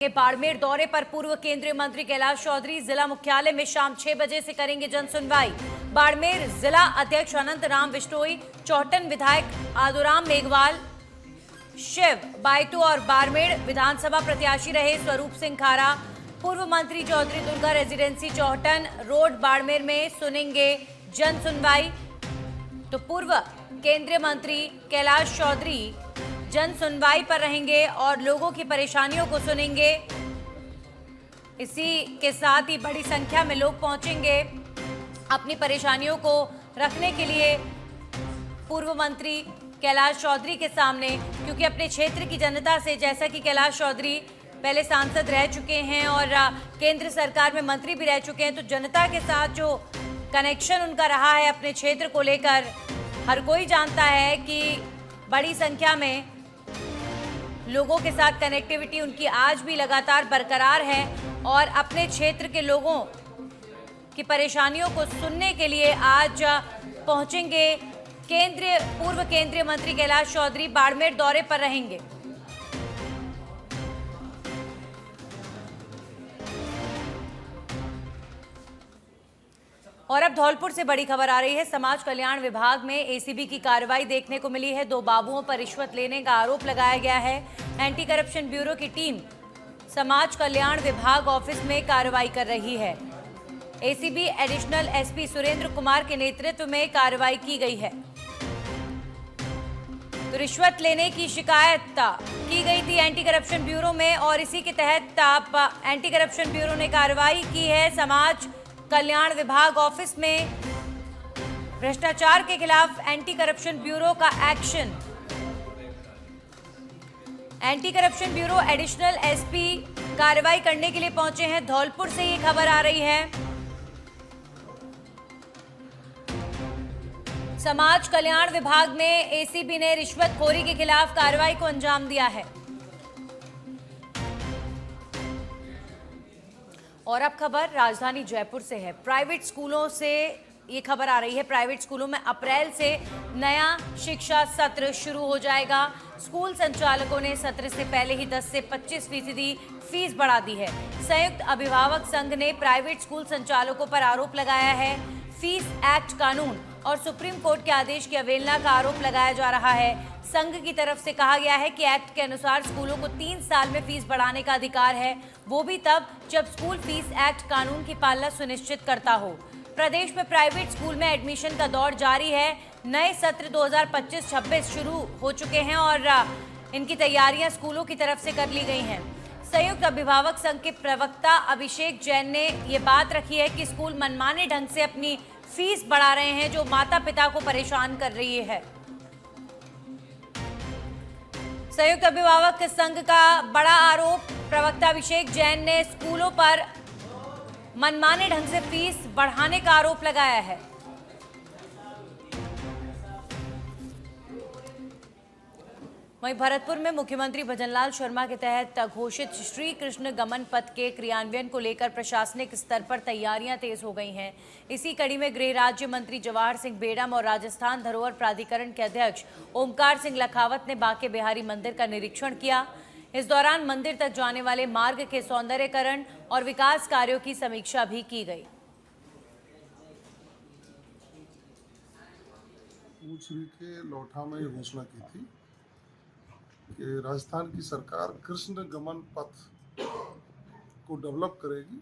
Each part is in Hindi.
बाड़मेर दौरे पर पूर्व केंद्रीय मंत्री कैलाश चौधरी जिला मुख्यालय में शाम 6 बजे से करेंगे जन सुनवाई। बाड़मेर जिला अध्यक्ष अनंत राम बिश्नोई, चौहटन विधायक आदुराम मेघवाल, शिव बाइतू और बाड़मेर विधानसभा प्रत्याशी रहे स्वरूप सिंह खारा, पूर्व मंत्री चौधरी दुर्गा रेजिडेंसी चौहटन रोड बाड़मेर में सुनेंगे जन सुनवाई। तो पूर्व केंद्रीय मंत्री कैलाश चौधरी जन सुनवाई पर रहेंगे और लोगों की परेशानियों को सुनेंगे। इसी के साथ ही बड़ी संख्या में लोग पहुंचेंगे अपनी परेशानियों को रखने के लिए पूर्व मंत्री कैलाश चौधरी के सामने, क्योंकि अपने क्षेत्र की जनता से, जैसा कि कैलाश चौधरी पहले सांसद रह चुके हैं और केंद्र सरकार में मंत्री भी रह चुके हैं, तो जनता के साथ जो कनेक्शन उनका रहा है अपने क्षेत्र को लेकर, हर कोई जानता है कि बड़ी संख्या में लोगों के साथ कनेक्टिविटी उनकी आज भी लगातार बरकरार है और अपने क्षेत्र के लोगों की परेशानियों को सुनने के लिए आज पहुंचेंगे पूर्व केंद्रीय मंत्री कैलाश चौधरी। बाड़मेर दौरे पर रहेंगे। और अब धौलपुर से बड़ी खबर आ रही है। समाज कल्याण विभाग में एसीबी की कार्रवाई देखने को मिली है। 2 बाबुओं पर रिश्वत लेने का आरोप लगाया गया है। एंटी करप्शन ब्यूरो की टीम समाज कल्याण विभाग ऑफिस में कार्रवाई कर रही है। ACB additional SP Surendra Kumar के नेतृत्व में कार्रवाई की गई है। तो रिश्वत लेने की शिकायत की गई थी एंटी करप्शन ब्यूरो में और इसी के तहत एंटी करप्शन ब्यूरो ने कार्रवाई की है। समाज कल्याण विभाग ऑफिस में भ्रष्टाचार के खिलाफ एंटी करप्शन ब्यूरो का action. Anti corruption bureau additional SP कार्रवाई करने के लिए पहुंचे हैं। धौलपुर से ये खबर आ रही है। समाज कल्याण विभाग में एसीबी ने रिश्वतखोरी के खिलाफ कार्रवाई को अंजाम दिया है। और अब खबर राजधानी जयपुर से है। प्राइवेट स्कूलों से ये खबर आ रही है। प्राइवेट स्कूलों में अप्रैल से नया शिक्षा सत्र शुरू हो जाएगा। स्कूल संचालकों ने सत्र से पहले ही 10 से 25% फीस बढ़ा दी है। संयुक्त अभिभावक संघ ने प्राइवेट स्कूल संचालकों पर आरोप लगाया है। फीस एक्ट कानून और सुप्रीम कोर्ट के आदेश की अवहेलना का आरोप लगाया जा रहा है। संघ की तरफ से कहा गया है कि एक्ट के अनुसार स्कूलों को 3 साल में फीस बढ़ाने का अधिकार है, वो भी तब जब स्कूल फीस एक्ट कानून की पालना सुनिश्चित करता हो। प्रदेश में प्राइवेट स्कूल में एडमिशन का दौर जारी है। नए सत्र 2025-26 शुरू हो चुके हैं और इनकी तैयारियां स्कूलों की तरफ से कर ली गई हैं। संयुक्त अभिभावक संघ के प्रवक्ता अभिषेक जैन ने ये बात रखी है कि स्कूल मनमाने ढंग से अपनी फीस बढ़ा रहे हैं, जो माता पिता को परेशान कर रही है। संयुक्त अभिभावक संघ का बड़ा आरोप, प्रवक्ता अभिषेक जैन ने स्कूलों पर मनमाने ढंग से फीस बढ़ाने का आरोप लगाया है। वहीं भरतपुर में मुख्यमंत्री भजनलाल शर्मा के तहत घोषित श्री कृष्ण गमन पथ के क्रियान्वयन को लेकर प्रशासनिक स्तर पर तैयारियां तेज हो गई हैं। इसी कड़ी में गृह राज्य मंत्री जवाहर सिंह बेड़म और राजस्थान धरोहर प्राधिकरण के अध्यक्ष ओमकार सिंह लखावत ने बांके बिहारी मंदिर का निरीक्षण किया। इस दौरान मंदिर तक जाने वाले मार्ग के सौंदर्यीकरण और विकास कार्यों की समीक्षा भी की गई। के लोठा में घोषणा की थी कि राजस्थान की सरकार कृष्ण गमन पथ को डेवलप करेगी।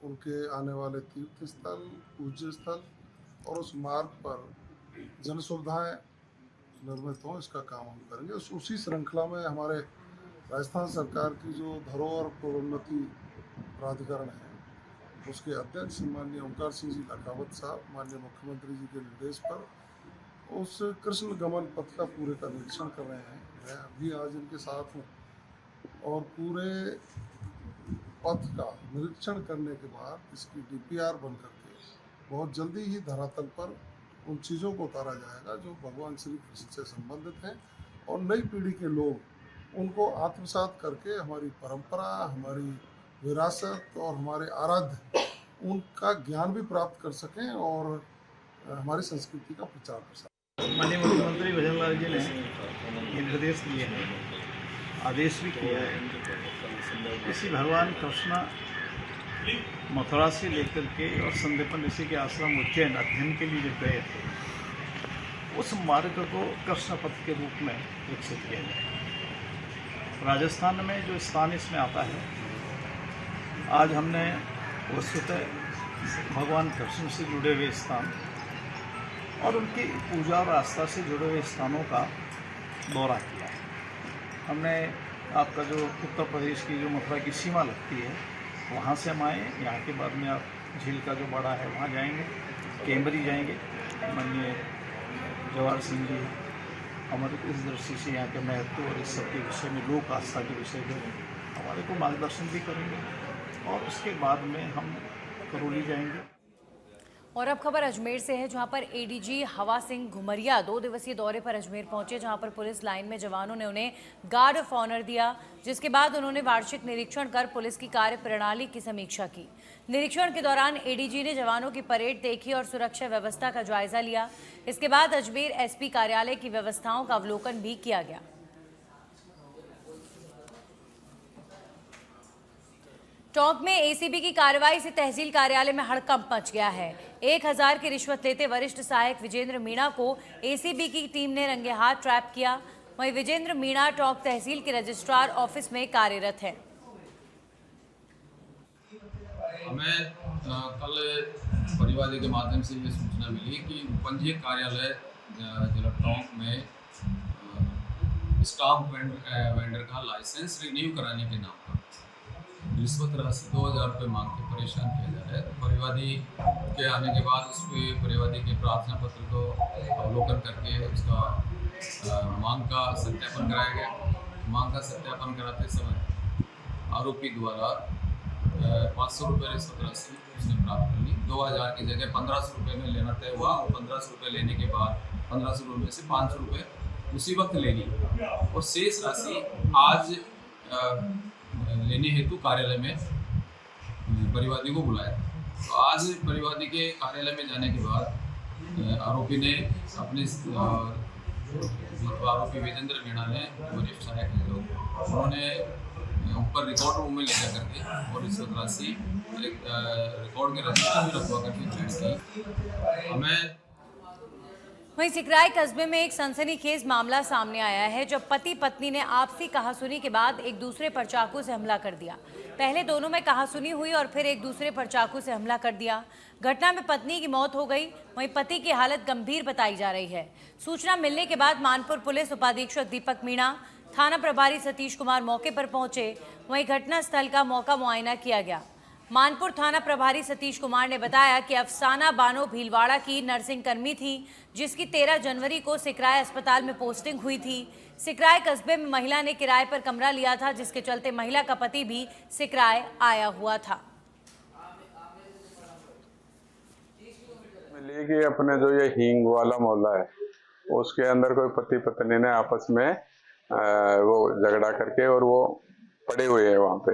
उनके आने वाले तीर्थ स्थल, पूज्य स्थल और उस मार्ग पर जन सुविधाएं निर्मित हों, इसका काम हम करेंगे। उसी श्रृंखला में हमारे राजस्थान सरकार की जो धरोहर प्रोन्नति प्राधिकरण है, उसके अध्यक्ष माननीय ओमकार सिंह जी लखावत साहब माननीय मुख्यमंत्री जी के निर्देश पर उस कृष्ण गमन पथ का पूरे का निरीक्षण कर रहे हैं। मैं अभी आज इनके साथ हूँ और पूरे पथ का निरीक्षण करने के बाद इसकी डीपीआर बन करके बहुत जल्दी ही धरातल पर उन चीज़ों को उतारा जाएगा जो भगवान श्री कृष्ण से संबंधित हैं और नई पीढ़ी के लोग उनको आत्मसात करके हमारी परंपरा, हमारी विरासत और हमारे आराध्य उनका ज्ञान भी प्राप्त कर सकें और हमारी संस्कृति का प्रचार कर सकें। माननीय मुख्यमंत्री भजनलाल जी ने ये निर्देश दिए हैं, आदेश भी किया है इसी भगवान कृष्ण मथुरा से लेकर के और संदीपन ऋषि के आश्रम उज्जैन अध्ययन के लिए जब गए थे, उस मार्ग को कृष्ण पथ के रूप में विकसित किया गया। राजस्थान में जो स्थान इसमें आता है, आज हमने वस्तुतः भगवान कृष्ण से जुड़े हुए स्थान और उनकी पूजा और आस्था से जुड़े हुए स्थानों का दौरा किया है। हमने आपका जो उत्तर प्रदेश की जो मथुरा की सीमा लगती है, वहाँ से हम आए। यहाँ के बाद में आप झील का जो बड़ा है वहाँ जाएंगे, केम्बरी जाएंगे, माननीय जवाहर सिंह जी हमारे इस दृष्टि से यहाँ के महत्व और इस सब के विषय में, लोक आस्था के विषय में हमारे को मार्गदर्शन भी करेंगे। और उसके बाद में हम करौली जाएंगे। और अब खबर अजमेर से है, जहां पर एडीजी हवा सिंह घुमरिया 2 दिवसीय दौरे पर अजमेर पहुंचे, जहां पर पुलिस लाइन में जवानों ने उन्हें गार्ड ऑफ ऑनर दिया, जिसके बाद उन्होंने वार्षिक निरीक्षण कर पुलिस की कार्य प्रणाली की समीक्षा की। निरीक्षण के दौरान एडीजी ने जवानों की परेड देखी और सुरक्षा व्यवस्था का जायजा लिया। इसके बाद अजमेर एसपी कार्यालय की व्यवस्थाओं का अवलोकन भी किया गया। टोंक में एसीबी की कार्रवाई से तहसील कार्यालय में हड़कंप मच गया है। 1000 की रिश्वत लेते वरिष्ठ सहायक विजेंद्र मीणा को एसीबी की टीम ने रंगे हाथ ट्रैप किया। वहीं विजेंद्र मीणा टोंक तहसील के रजिस्ट्रार ऑफिस में कार्यरत है। हमें कल परिवादी के माध्यम से ये सूचना मिली कि पंजीयक कार्यालय जिला टोंक में स्टाम्प वेंडर का लाइसेंस रिन्यू कराने के नाम पर रिश्वत राशि 2000 रुपये मांग के परेशान किया जा रहा है। तो परिवादी के आने के बाद उस पर परिवादी के प्रार्थना पत्र को अवलोकन करके उसका मांग का सत्यापन कराया गया। मांग का सत्यापन कराते समय आरोपी द्वारा 500 रुपये रिश्वत राशि उसने प्राप्त कर ली। 2000 की जगह 1500 रुपये में लेना तय हुआ और 1500 रुपये लेने के बाद 1500 रुपये से 500 रुपये उसी वक्त ले ली और शेष राशि आज लेने हेतु कार्यालय में परिवादी को बुलाया। तो आज परिवादी के कार्यालय में जाने के बाद आरोपी ने अपने आरोपी विजेंद्र मीणा ने वरिष्ठ सहायक हैं लोग, उन्होंने ऊपर रिकॉर्ड रूम में ले जा करके और रिश्वत राशि रिकॉर्ड के रजिस्टर में रखवा करके जांच की। हमें वहीं सिकराय कस्बे में एक सनसनीखेज मामला सामने आया है, जब पति पत्नी ने आपसी कहासुनी के बाद एक दूसरे पर चाकू से हमला कर दिया। पहले दोनों में कहासुनी हुई और फिर एक दूसरे पर चाकू से हमला कर दिया। घटना में पत्नी की मौत हो गई, वहीं पति की हालत गंभीर बताई जा रही है। सूचना मिलने के बाद मानपुर पुलिस उपाधीक्षक दीपक मीणा, थाना प्रभारी सतीश कुमार मौके पर पहुंचे। वहीं घटनास्थल का मौका मुआयना किया गया। मानपुर थाना प्रभारी सतीश कुमार ने बताया कि अफसाना बानो भीलवाड़ा की नर्सिंग कर्मी थी, जिसकी 13 जनवरी को सिकराय अस्पताल में पोस्टिंग हुई थी। सिकराय कस्बे में महिला ने किराए पर कमरा लिया था, जिसके चलते महिला का पति भी सिकराय आया हुआ था। लेके अपने जो ये हींग वाला मोहल्ला है, उसके अंदर कोई पति पत्नी ने आपस में वो झगड़ा करके और वो पड़े हुए हैं वहाँ पे,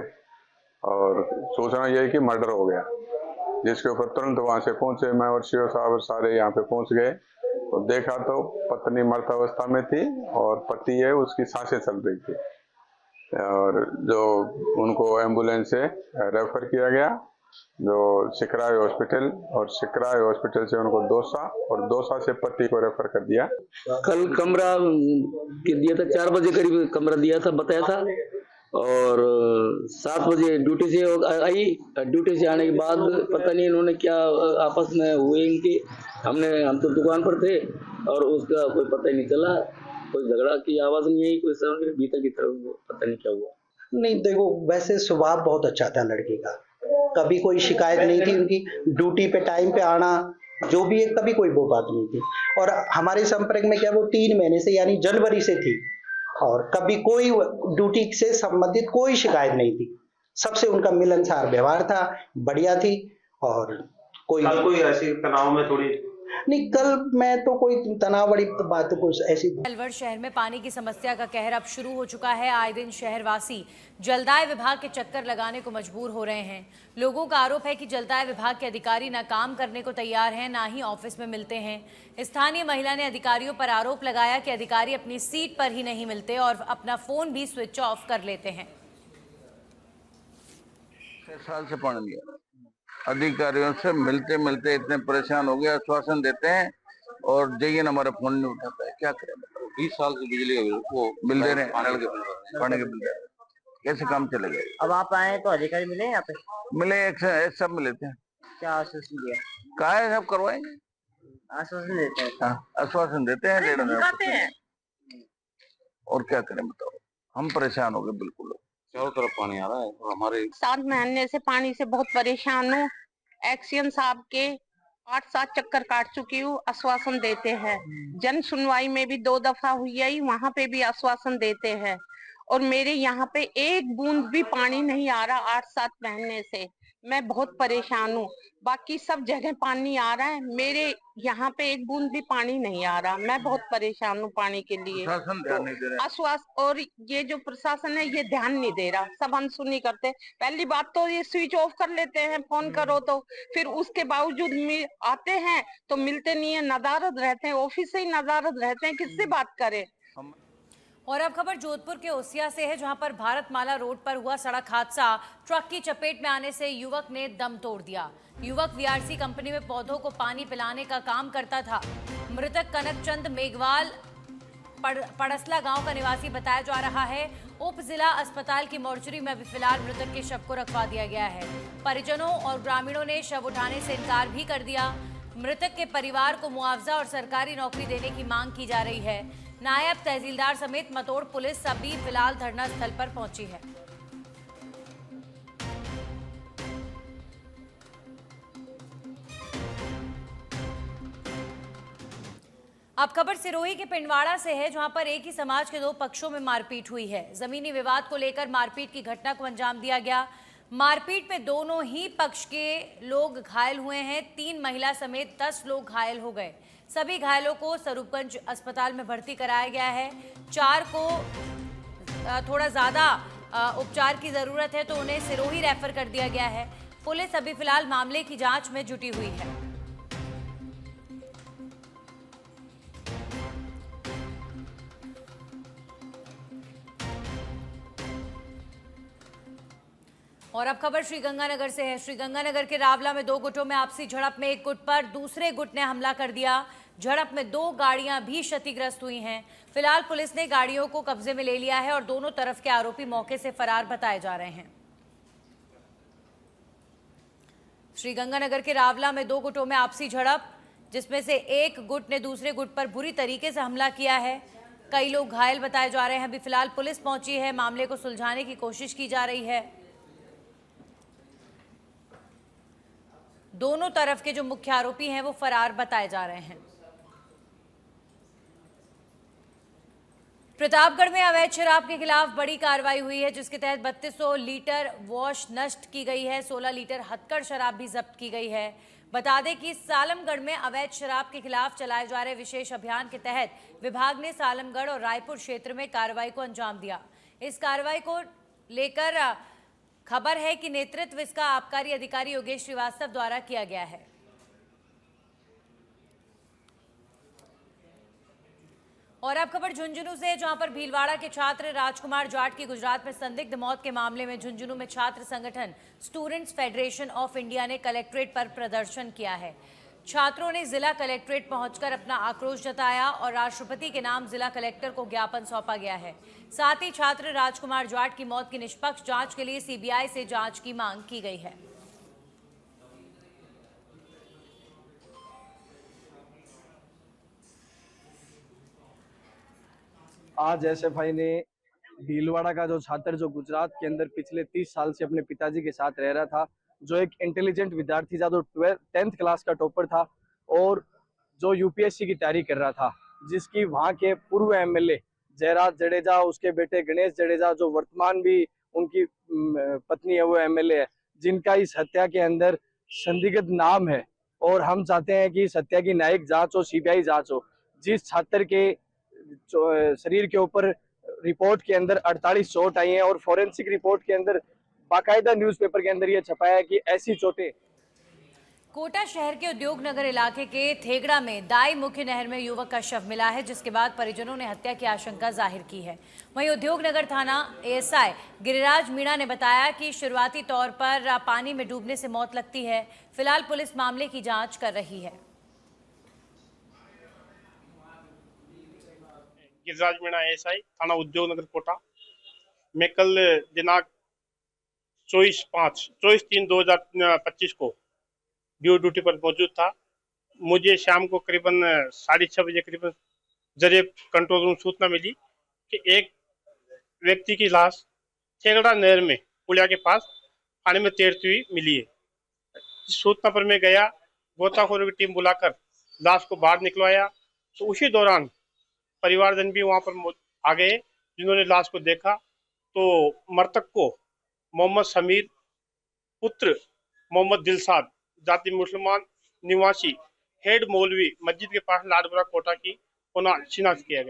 और सूचना ये है कि मर्डर हो गया, जिसके ऊपर तुरंत वहां से पहुंचे। मैं और सीओ साहब सारे यहाँ पे पहुंच गए तो देखा तो पत्नी मृत अवस्था में थी और पति है उसकी सांसें चल रही थी, और जो उनको एम्बुलेंस से रेफर किया गया जो सिकराय हॉस्पिटल, और सिकराय हॉस्पिटल से उनको दौसा और दौसा से पति को रेफर कर दिया। कल कमरा दिया था, 4 बजे करीब कमरा दिया था, बताया था, और 7 बजे ड्यूटी से आई। ड्यूटी से आने के बाद पता नहीं इन्होंने क्या आपस में हुए इनके, हम तो दुकान पर थे और उसका कोई पता ही नहीं चला। कोई झगड़ा की आवाज नहीं आई, कोई साउंड भीतर की तरफ, पता नहीं क्या हुआ। नहीं देखो, वैसे स्वभाव बहुत अच्छा था लड़की का, कभी कोई शिकायत नहीं थी उनकी, ड्यूटी पे टाइम पे आना जो भी है, कभी कोई वो बात नहीं थी। और हमारे संपर्क में क्या वो 3 महीने से यानी जनवरी से थी, और कभी कोई ड्यूटी से संबंधित कोई शिकायत नहीं थी। सबसे उनका मिलनसार व्यवहार था, बढ़िया थी। और कोई ऐसी तनाव में थोड़ी नहीं, कल मैं तो कोई तनाव वाली बात कुछ ऐसी। अलवर शहर में पानी की समस्या का कहर अब शुरू हो चुका है। आए दिन शहरवासी जलदाय विभाग के चक्कर लगाने को मजबूर हो रहे हैं। लोगों का आरोप है कि जलदाय विभाग के अधिकारी न काम करने को तैयार हैं, ना ही ऑफिस में मिलते हैं। स्थानीय महिला ने अधिकारियों पर आरोप लगाया कि अधिकारी अपनी सीट पर ही नहीं मिलते और अपना फोन भी स्विच ऑफ कर लेते हैं। 6 साल से पानी नहीं आ रहा। अधिकारियों से मिलते मिलते इतने परेशान हो गए, आश्वासन देते हैं और जैन हमारा फोन नहीं उठाता है। क्या करें? 20 साल से बिजली का वो बिल दे रहे हैं, पानी के बिल दे रहे हैं, कैसे काम चलेगा? अब आप आए तो अधिकारी मिले यहाँ पे? मिले, एक सब मिले थे। क्या आश्वासन दिया? कहा है सब करवाएंगे, आश्वासन देते हैं। हाँ, आश्वासन देते हैं, 1.5 हैं। और क्या करें बताओ, हम परेशान हो गए बिल्कुल। चारों तरफ पानी आ रहा है और हमारे 7 महीने से पानी से बहुत परेशान हूँ। एक्शन साहब के 8-7 चक्कर काट चुकी हूँ, आश्वासन देते हैं। जन सुनवाई में भी 2 दफा हुई है, वहाँ पे भी आश्वासन देते हैं। और मेरे यहाँ पे एक बूंद भी पानी नहीं आ रहा 8-7 महीने से। मैं बहुत परेशान हूँ। बाकी सब जगह पानी आ रहा है, मेरे यहाँ पे एक बूंद भी पानी नहीं आ रहा। मैं बहुत परेशान हूँ पानी के लिए। प्रशासन ध्यान नहीं दे रहा। आश्वासन, और ये जो प्रशासन है ये ध्यान नहीं दे रहा, सब अनसुनी करते। पहली बात तो ये स्विच ऑफ कर लेते हैं, फोन करो तो, फिर उसके बावजूद आते हैं तो मिलते नहीं है, नदारद रहते हैं, ऑफिस से ही नदारद रहते हैं, किससे बात करें। और अब खबर जोधपुर के ओसिया से है, जहां पर भारतमाला रोड पर हुआ सड़क हादसा। ट्रक की चपेट में आने से युवक ने दम तोड़ दिया। युवक वीआरसी कंपनी में पौधों को पानी पिलाने का काम करता था। मृतक कनकचंद मेघवाल पड़सला गांव का निवासी बताया जा रहा है। उप जिला अस्पताल की मोर्चरी में अभी फिलहाल मृतक के शव को रखवा दिया गया है। परिजनों और ग्रामीणों ने शव उठाने से इनकार भी कर दिया। मृतक के परिवार को मुआवजा और सरकारी नौकरी देने की मांग की जा रही है। नायब तहसीलदार समेत मतोड़ पुलिस अभी फिलहाल धरना स्थल पर पहुंची है। अब खबर सिरोही के पिंडवाड़ा से है, जहां पर एक ही समाज के 2 पक्षों में मारपीट हुई है। जमीनी विवाद को लेकर मारपीट की घटना को अंजाम दिया गया। मारपीट में दोनों ही पक्ष के लोग घायल हुए हैं। 3 महिला समेत 10 लोग घायल हो गए। सभी घायलों को स्वरूपगंज अस्पताल में भर्ती कराया गया है। 4 को थोड़ा ज़्यादा उपचार की ज़रूरत है तो उन्हें सिरोही रेफर कर दिया गया है। पुलिस अभी फिलहाल मामले की जांच में जुटी हुई है। और अब खबर श्रीगंगानगर से है। श्रीगंगानगर के रावला में 2 गुटों में आपसी झड़प में एक गुट पर दूसरे गुट ने हमला कर दिया। झड़प में 2 गाड़ियां भी क्षतिग्रस्त हुई हैं। फिलहाल पुलिस ने गाड़ियों को कब्जे में ले लिया है और दोनों तरफ के आरोपी मौके से फरार बताए जा रहे हैं। श्रीगंगानगर के रावला में 2 गुटों में आपसी झड़प, जिसमें से एक गुट ने दूसरे गुट पर बुरी तरीके से हमला किया है। कई लोग घायल बताए जा रहे हैं। अभी फिलहाल पुलिस पहुंची है, मामले को सुलझाने की कोशिश की जा रही है। दोनों तरफ के जो मुख्य आरोपी हैं वो फरार बताए जा रहे हैं। प्रतापगढ़ में अवैध शराब के खिलाफ बड़ी कार्रवाई हुई है, जिसके तहत 3200 लीटर वॉश नष्ट की गई है। 16 लीटर हथकड़ शराब भी जब्त की गई है। बता दें कि सालमगढ़ में अवैध शराब के खिलाफ चलाए जा रहे विशेष अभियान के तहत विभाग ने सालमगढ़ और रायपुर क्षेत्र में कार्रवाई को अंजाम दिया। इस कार्रवाई को लेकर खबर है कि नेतृत्व इसका आबकारी अधिकारी योगेश श्रीवास्तव द्वारा किया गया है। और अब खबर झुंझुनू से, जहां पर भीलवाड़ा के छात्र राजकुमार जाट की गुजरात में संदिग्ध मौत के मामले में झुंझुनू में छात्र संगठन स्टूडेंट्स फेडरेशन ऑफ इंडिया ने कलेक्ट्रेट पर प्रदर्शन किया है। छात्रों ने जिला कलेक्ट्रेट पहुंचकर अपना आक्रोश जताया और राष्ट्रपति के नाम जिला कलेक्टर को ज्ञापन सौंपा गया है। साथ ही छात्र राजकुमार जाट की मौत की निष्पक्ष जांच के लिए सीबीआई से जांच की मांग की गई है। आज एसएफआई ने भीलवाड़ा का जो छात्र जो गुजरात के अंदर पिछले 30 साल से अपने पिताजी के साथ रह रहा था, जो एक इंटेलिजेंट विद्यार्थी था, जो 10th क्लास का टॉपर था और जो यूपीएससी की तैयारी कर रहा था, जिसकी वहां के पूर्व एमएलए जयराज जडेजा, उसके बेटे गणेश जडेजा, जो वर्तमान भी उनकी पत्नी है वो एमएलए है, जिनका इस हत्या के अंदर संदिग्ध नाम है। और हम चाहते हैं कि इस हत्या की न्यायिक जांच हो, सीबीआई जांच हो। जिस छात्र के शरीर के ऊपर रिपोर्ट के अंदर 48 चोट आई हैं और फॉरेंसिक रिपोर्ट के अंदर बाकायदा न्यूज़पेपर के अंदर ये छपाया है कि ऐसी चोटें कोटा शहर के उद्योग नगर इलाके के थेगड़ा में दाई मुख्य नहर में युवक का शव मिला है, जिसके बाद परिजनों ने हत्या की आशंका जाहिर की है। वहीं उद्योग नगर थाना एएसआई गिरिराज मीणा ने बताया कि शुरुआती तौर पर पानी में डूबने से मौत लगती है। फिलहाल पुलिस मामले की जांच कर रही है। गिरिराज मीणा एएसआई थाना उद्योग नगर कोटा मैं कल दिनांक 24/3/2025 को ड्यूटी पर मौजूद था। मुझे शाम को करीबन 6:30 बजे करीबन जरिए कंट्रोल रूम सूचना मिली कि एक व्यक्ति की लाश थेगड़ा नहर में पुलिया के पास पानी में तैरती हुई मिली है। इस सूचना पर मैं गया, गोताखोरों की टीम बुलाकर लाश को बाहर निकलवाया। तो उसी दौरान परिवारजन भी वहां पर आ गए, जिन्होंने लाश को देखा तो मृतक को मोहम्मद समीर पुत्र मोहम्मद दिलसाद जाति मुसलमान निवासी हेड मौलवी मस्जिद के पास लाडपुरा कोटा की होना शिनाख्त किया गया।